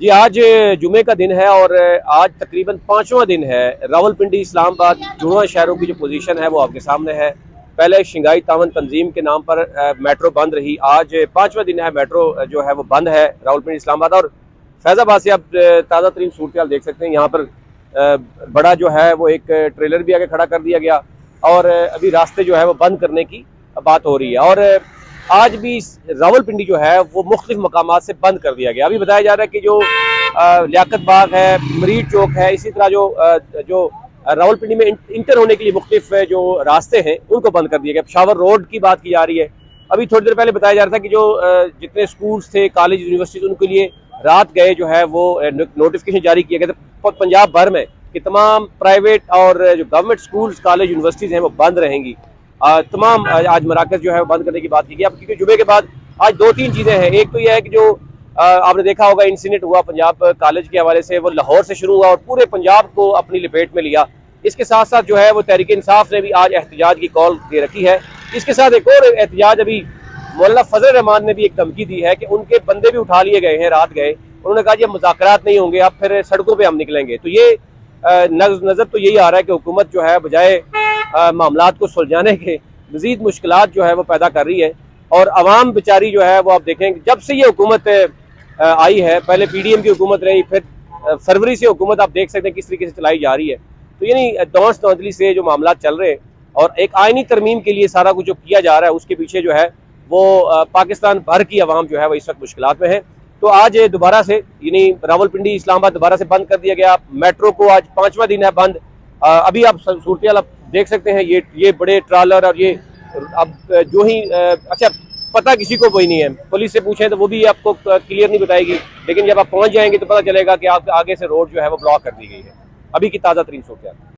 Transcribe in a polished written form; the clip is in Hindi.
जी, आज जुमे का दिन है और आज तकरीबन पांचवा दिन है। रावलपिंडी इस्लामाबाद जुड़वा शहरों की जो पोजीशन है वो आपके सामने है। पहले शंघाई तावन तंजीम के नाम पर मेट्रो बंद रही। आज पांचवा दिन है, मेट्रो जो है वो बंद है रावलपिंडी इस्लामाबाद। और फैजाबाद से आप ताज़ा तरीन सूरत देख सकते हैं। यहाँ पर बड़ा जो है वो एक ट्रेलर भी आगे खड़ा कर दिया गया और अभी रास्ते जो है वो बंद करने की बात हो रही है। और आज भी रावलपिंडी जो है वो मुख्तलिफ मकामात से बंद कर दिया गया। अभी बताया जा रहा है कि जो लियाकत बाग है, मरीज चौक है, इसी तरह जो रावलपिंडी में इंटर होने के लिए मुख्तलिफ जो रास्ते हैं उनको बंद कर दिया गया। पेशावर रोड की बात की जा रही है। अभी थोड़ी देर पहले बताया जा रहा था कि जो जितने स्कूल्स थे, कॉलेज, यूनिवर्सिटीज, उनके लिए रात गए जो है वो नोटिफिकेशन जारी किया गया था पंजाब भर में कि तमाम प्राइवेट और जो गवर्नमेंट स्कूल्स, कॉलेज, यूनिवर्सिटीज हैं वो बंद रहेंगी। तमाम आज मराकज जो है बंद करने की बात की गई। अब क्योंकि जुमे के बाद आज दो तीन चीज़ें हैं। एक तो यह है कि जो आपने देखा होगा इंसिडेंट हुआ पंजाब कॉलेज के हवाले से, वो लाहौर से शुरू हुआ और पूरे पंजाब को अपनी लपेट में लिया। इसके साथ साथ जो है वो तहरीक इंसाफ ने भी आज एहतजाज की कॉल दे रखी है। इसके साथ एक और एहतजाज अभी मौलाना फजल रहमान ने भी एक धमकी दी है कि उनके बंदे भी उठा लिए गए हैं, रात गए। उन्होंने कहा ये मुज़ाकरात नहीं होंगे, अब फिर सड़कों पर हम निकलेंगे। तो ये नज़र तो यही आ रहा है कि हुकूमत जो है बजाय मामलात को सुलझाने के मजीद मुश्किलात जो है वो पैदा कर रही है। और अवाम बेचारी जो है वो आप देखें, जब से ये हुकूमत आई है, पहले PDM की हुकूमत रही, फिर फरवरी से हुकूमत आप देख सकते हैं किस तरीके से चलाई जा रही है। तो यानी दौस दौंदली से जो मामला चल रहे हैं और एक आइनी तरमीम के लिए सारा कुछ जो किया जा रहा है उसके पीछे जो है वो पाकिस्तान भर की अवाम जो है वो इस वक्त मुश्किलात में है। तो आज दोबारा से यानी रावलपिंडी इस्लामाबाद दोबारा से बंद कर दिया गया। मेट्रो को आज पांचवा दिन है बंद। अभी आप सूरत आप देख सकते हैं, ये बड़े ट्रालर और ये अब जो ही अच्छा पता किसी को कोई नहीं है। पुलिस से पूछें तो वो भी आपको क्लियर नहीं बताएगी, लेकिन जब आप पहुंच जाएंगे तो पता चलेगा कि आप आगे से रोड जो है वो ब्लॉक कर दी गई है। अभी की ताज़ा तरीन सूरत।